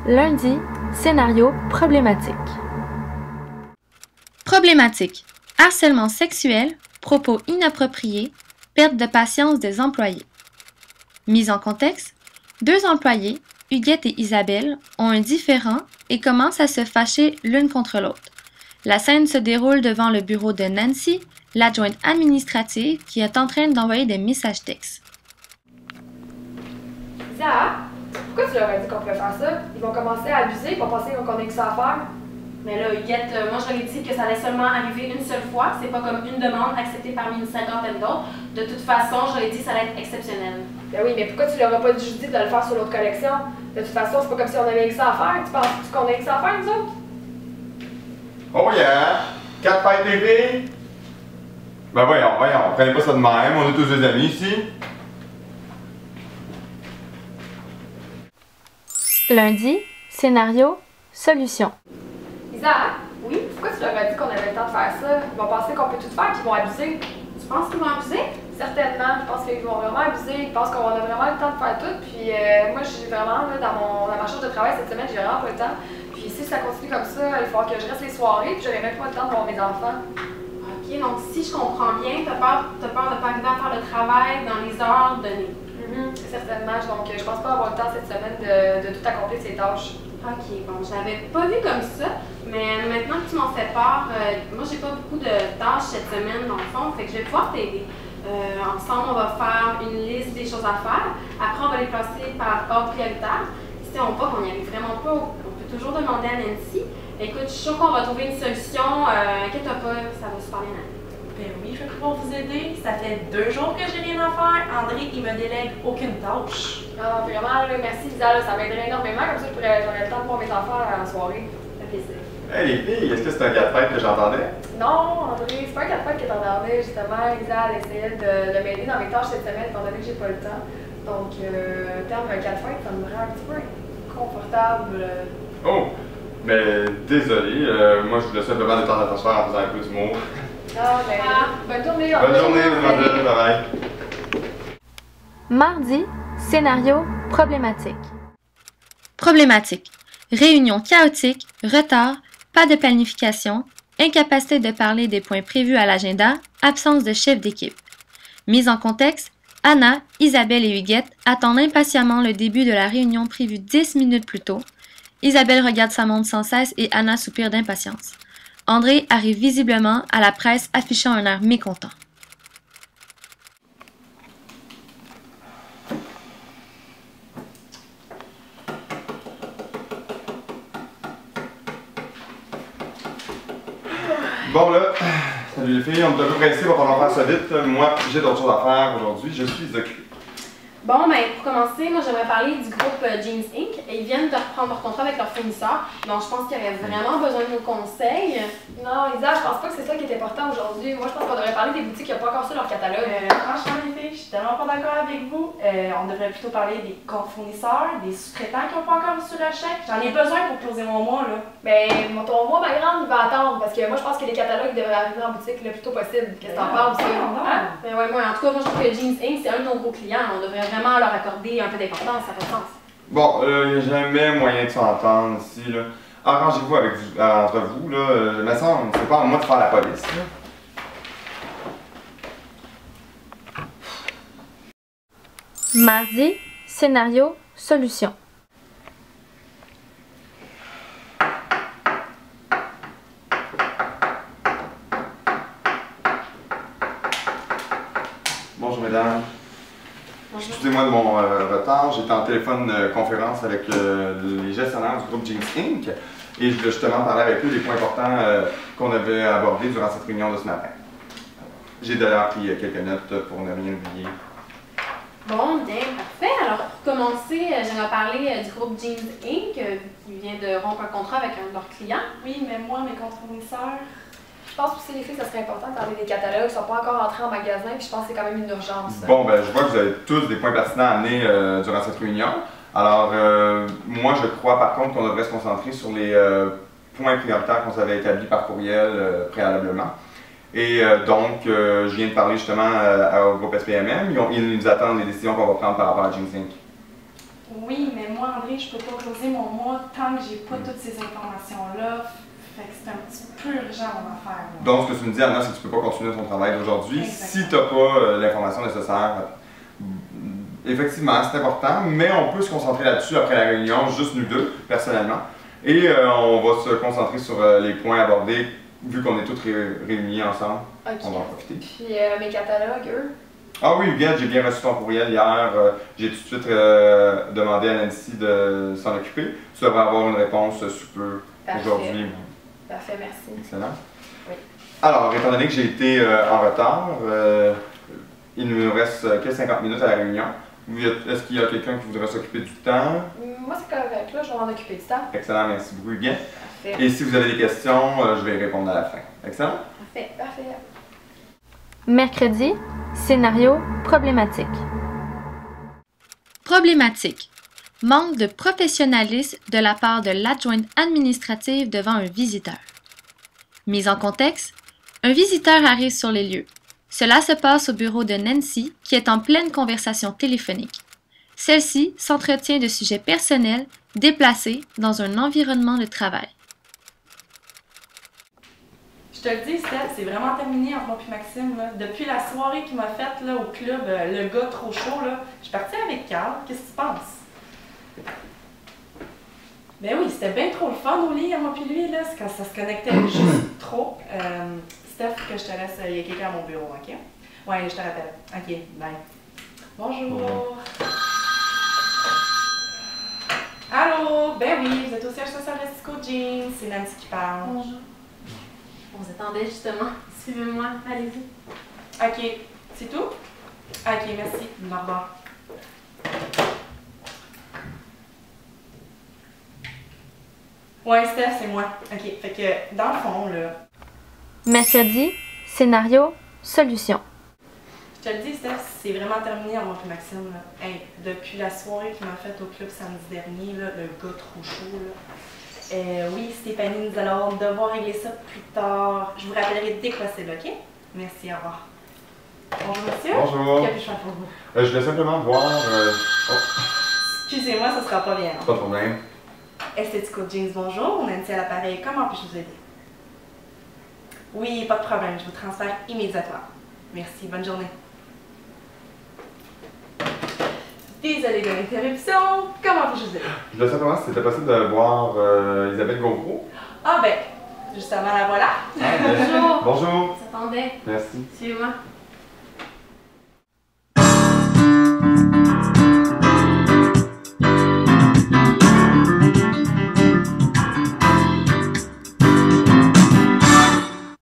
Lundi, scénario problématique. Problématique. Harcèlement sexuel, propos inappropriés, perte de patience des employés. Mise en contexte, deux employés, Huguette et Isabelle, ont un différend et commencent à se fâcher l'une contre l'autre. La scène se déroule devant le bureau de Nancy, l'adjointe administrative qui est en train d'envoyer des messages textes. Isa, pourquoi tu leur as dit qu'on pouvait faire ça? Ils vont commencer à abuser, ils vont penser qu'on a que ça à faire. Mais là, Huguette, moi je leur ai dit que ça allait seulement arriver une seule fois. C'est pas comme une demande acceptée parmi une cinquantaine d'autres. De toute façon, je leur ai dit que ça allait être exceptionnel. Ben oui, mais pourquoi tu leur as pas dit de le faire sur l'autre collection? De toute façon, c'est pas comme si on avait que ça à faire. Tu penses qu'on a que ça à faire, nous autres? Oh yeah! 4 fêtes les filles? Ben voyons, prenez pas ça de même, on est tous des amis ici. Lundi, scénario, solution. Isa, oui? Pourquoi tu leur as dit qu'on avait le temps de faire ça? Ils vont penser qu'on peut tout faire et qu'ils vont abuser. Tu penses qu'ils vont abuser? Certainement, je pense qu'ils vont vraiment abuser. Ils pensent qu'on a vraiment le temps de faire tout. Puis moi, j'ai vraiment, là, dans ma charge de travail cette semaine, j'ai vraiment pas le temps. Puis si ça continue comme ça, il va falloir que je reste les soirées, puis j'aurai même pas le temps de voir mes enfants. Ok, donc si je comprends bien, t'as peur de pas arriver à faire le travail dans les heures données. Certainement, donc je pense pas avoir le temps cette semaine de tout accomplir ces tâches. Ok, bon, je l'avais pas vu comme ça, mais maintenant que tu m'en fais part, moi j'ai pas beaucoup de tâches cette semaine dans le fond, fait que je vais pouvoir t'aider. Ensemble, on va faire une liste des choses à faire. Après, on va les placer par ordre prioritaire. Si on voit qu'on n'y arrive vraiment pas, on peut toujours demander à Nancy. Écoute, je suis sûre qu'on va trouver une solution. Inquiète-toi pas, ça va super bien aller. Ben oui, je vais pouvoir vous aider. Ça fait 2 jours que j'ai rien à faire. André, il me délègue aucune tâche. Ah, vraiment, là, merci Lisa, ça m'aiderait énormément. Comme ça, j'aurais le temps de voir mes enfants à la soirée. Ça fait plaisir. Hey les filles, est-ce que c'est un gars de fête que j'entendais? Non, André, c'est pas un 4 fêtes que t'entendais. Justement, Lisa, elle essayait de m'aider dans mes tâches cette semaine, étant donné que j'ai pas le temps. Donc, terme un 4 fêtes, ça me rend un petit peu inconfortable. Oh! Mais désolé, moi je voulais simplement détendre l'atmosphère en faisant un peu d'humour. Ah, ben, bonne journée, Bonne journée, mademoiselle, bye bye. Mardi, scénario problématique. Problématique. Réunion chaotique, retard, pas de planification, incapacité de parler des points prévus à l'agenda, absence de chef d'équipe. Mise en contexte, Anna, Isabelle et Huguette attendent impatiemment le début de la réunion prévue 10 minutes plus tôt. Isabelle regarde sa montre sans cesse et Anna soupire d'impatience. André arrive visiblement à la presse affichant un air mécontent. Bon là, salut les filles, on est un peu pressés, il va falloir faire ça vite. Moi, j'ai d'autres choses à faire aujourd'hui, je suis occupé. Bon, ben pour commencer, moi j'aimerais parler du groupe Jeans Inc. Ils viennent de reprendre leur contrat avec leur fournisseur, donc je pense qu'ils auraient vraiment besoin de nos conseils. Non, Lisa, je pense pas que c'est ça qui est important aujourd'hui. Moi, je pense qu'on devrait parler des boutiques qui n'ont pas encore sur leur catalogue. Franchement, les filles, je suis tellement pas d'accord avec vous. On devrait plutôt parler des comptes fournisseurs, des sous-traitants qui n'ont pas encore reçu leur chèque. J'en ai besoin pour closer mon mois, là. Ben, ton mois, ma grande, il va attendre, parce que moi, je pense que les catalogues devraient arriver en boutique le plus tôt possible. Qu'est-ce que t'en penses, ça? Ah, ben ouais, moi, en tout cas, moi je trouve que Jeans Inc. c'est un de nos gros clients. On devrait vraiment leur accorder un peu d'importance, ça fait sens. Bon, il n'y a jamais moyen de s'entendre ici, là. Arrangez-vous avec vous, entre vous, là. Il me semble, c'est pas à moi de faire la police, là. Mardi, scénario, solution. Bonjour mesdames. Excusez-moi de mon retard, j'étais en téléphone conférence avec les gestionnaires du groupe Jeans Inc. Et je voulais justement parler avec eux des points importants qu'on avait abordés durant cette réunion de ce matin. J'ai d'ailleurs pris quelques notes pour ne rien oublier. Bon, bien, parfait. Alors, pour commencer, j'aimerais parler du groupe Jeans Inc. Qui vient de rompre un contrat avec un de leurs clients. Oui, mais moi, mes comptes fournisseurs. Je pense aussi, les filles, ça serait important de parler des catalogues. Ils sont pas encore entrés en magasin, puis je pense que c'est quand même une urgence. Bon, ben, je vois que vous avez tous des points pertinents à amener durant cette réunion. Alors, moi, je crois par contre qu'on devrait se concentrer sur les points prioritaires qu'on s'avait établis par courriel préalablement. Et donc, je viens de parler justement au groupe SPMM. Ils nous attendent les décisions qu'on va prendre par rapport à Jeans Inc. Oui, mais moi, André, je peux pas closer mon mois tant que j'ai pas toutes ces informations-là. Fait que c'est un petit peu urgent mon affaire. Là. Donc, ce que tu me dis, Anna, c'est que tu peux pas continuer ton travail d'aujourd'hui Exactement. si tu n'as pas l'information nécessaire. Effectivement, c'est important, mais on peut se concentrer là-dessus après la réunion, juste nous deux, personnellement. Et on va se concentrer sur les points abordés, vu qu'on est tous réunis ensemble. Ok. On va en profiter. Puis mes catalogues, eux. Ah oui, Huguette, j'ai bien reçu ton courriel hier. J'ai tout de suite demandé à Nancy de s'en occuper. Tu devrais avoir une réponse sous peu aujourd'hui. Parfait, merci. Excellent. Oui. Alors, étant donné que j'ai été en retard, il ne nous reste que 50 minutes à la réunion. Est-ce qu'il y a quelqu'un qui voudrait s'occuper du temps? Moi, c'est correct, là, je vais m'en occuper du temps. Excellent, merci beaucoup, Huguette. Parfait. Et si vous avez des questions, je vais y répondre à la fin. Excellent? Parfait, parfait. Mercredi, scénario problématique. Problématique. Manque de professionnalisme de la part de l'adjointe administrative devant un visiteur. Mise en contexte, un visiteur arrive sur les lieux. Cela se passe au bureau de Nancy, qui est en pleine conversation téléphonique. Celle-ci s'entretient de sujets personnels déplacés dans un environnement de travail. Je te le dis, Steph, c'est vraiment terminé entre moi et Maxime. Là. Depuis la soirée qu'il m'a faite là, au club, le gars trop chaud, là, je suis partie avec Carl. Qu'est-ce que tu penses? Ben oui, c'était bien trop le fun au lit, moi puis lui, là, c'est quand ça se connectait juste trop. Steph, que je te laisse, il y a quelqu'un à mon bureau, ok? Ouais, je te rappelle. Ok, bye. Bonjour. Allô? Ben oui, vous êtes au siège social de Cisco Jeans, c'est Nancy qui parle. Bonjour. On vous attendait justement. Suivez-moi, allez-y. Ok, c'est tout? Ok, merci. Au revoir. Ouais, Steph, c'est moi. Ok, fait que dans le fond, là, Mercredi, scénario solution. je te le dis, Steph, c'est vraiment terminé en moi et Maxime. Là. Hey, depuis la soirée qu'il m'a faite au club samedi dernier, là, le gars trop chaud, là. Oui, Stéphanie, nous allons devoir régler ça plus tard. Je vous rappellerai dès que possible, ok? Merci, au revoir. Bonjour, monsieur. Bonjour. Que puis-je faire pour vous? Je voulais simplement voir... Excusez-moi, ça sera pas bien. Pas de problème. Esthético Jeans, bonjour. Nancy à l'appareil, comment puis-je vous aider? Oui, pas de problème, je vous transfère immédiatement. Merci, bonne journée. Désolée de l'interruption, comment puis-je vous aider? Je voulais simplement si c'était possible de voir Isabelle Gauvreau. Ah ben, justement la voilà. Ah, bien. Bonjour. Bonjour. On s'attendait. Merci. Suivez-moi.